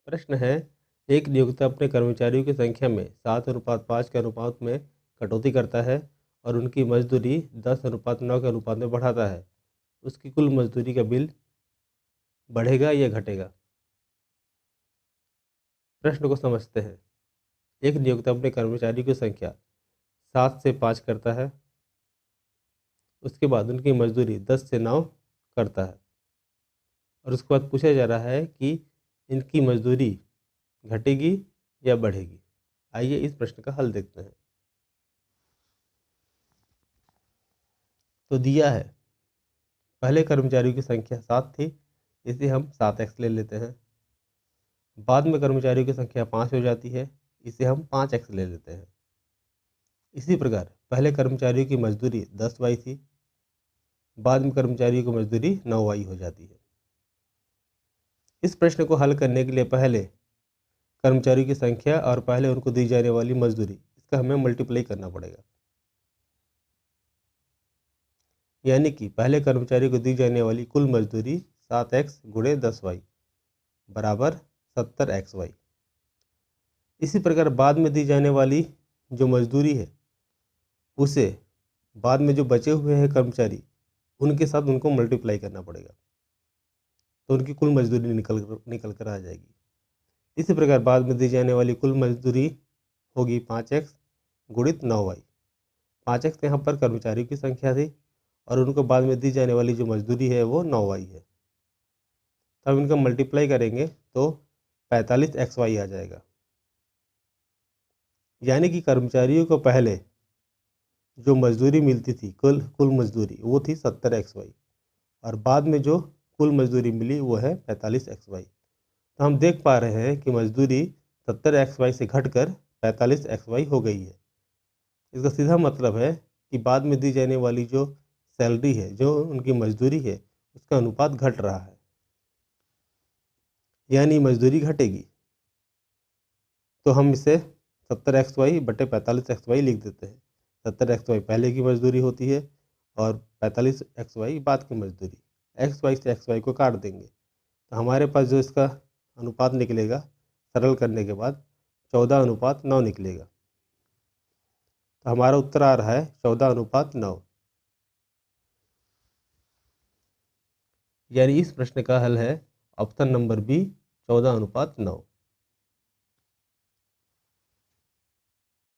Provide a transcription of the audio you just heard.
प्रश्न है, एक नियोक्ता अपने कर्मचारियों की संख्या में 7:5 के अनुपात में कटौती करता है और उनकी मजदूरी 10:9 के अनुपात में बढ़ाता है। उसकी कुल मजदूरी का बिल बढ़ेगा या घटेगा? प्रश्न को समझते हैं। एक नियोक्ता अपने कर्मचारियों की संख्या 7 से 5 करता है। उसके बाद उनकी मजदूरी 10 से 9 करता है और उसके बाद पूछा जा रहा है कि इनकी मजदूरी घटेगी या बढ़ेगी। आइए इस प्रश्न का हल देखते हैं। तो दिया है, पहले कर्मचारियों की संख्या 7 थी, इसे हम 7x ले लेते हैं। बाद में कर्मचारियों की संख्या 5 हो जाती है, इसे हम 5x ले लेते हैं। इसी प्रकार पहले कर्मचारियों की मजदूरी 10y थी, बाद में कर्मचारियों की मजदूरी 9y हो जाती है। इस प्रश्न को हल करने के लिए पहले कर्मचारियों की संख्या और पहले उनको दी जाने वाली मजदूरी, इसका हमें मल्टीप्लाई करना पड़ेगा। यानी कि पहले कर्मचारी को दी जाने वाली कुल मजदूरी 7x गुणे 10y बराबर 70xy। इसी प्रकार बाद में दी जाने वाली जो मजदूरी है उसे बाद में जो बचे हुए हैं कर्मचारी उनके साथ उनको मल्टीप्लाई करना पड़ेगा, तो उनकी कुल मजदूरी निकल कर आ जाएगी। इसी प्रकार बाद में दी जाने वाली कुल मजदूरी होगी 5x गुणित 9y। 5x यहाँ पर कर्मचारियों की संख्या थी और उनको बाद में दी जाने वाली जो मजदूरी है वो 9y है। तो हम इनका मल्टीप्लाई करेंगे तो 45xy आ जाएगा। यानी कि कर्मचारियों को पहले जो मजदूरी मिलती थी कुल मजदूरी वो थी 70xy और बाद में जो कुल मजदूरी मिली वो है 45xy। तो हम देख पा रहे हैं कि मजदूरी 70xy से घटकर 45xy हो गई है। इसका सीधा मतलब है कि बाद में दी जाने वाली जो सैलरी है, जो उनकी मजदूरी है, उसका अनुपात घट रहा है, यानी मजदूरी घटेगी। तो हम इसे 70xy बटे 45xy लिख देते हैं। 70xy पहले की मजदूरी होती है और 45xy बाद की मजदूरी। xy से xy को काट देंगे तो हमारे पास जो इसका अनुपात निकलेगा, सरल करने के बाद 14:9 निकलेगा। तो हमारा उत्तर आ रहा है 14:9। यानी इस प्रश्न का हल है ऑप्शन नंबर बी, 14:9।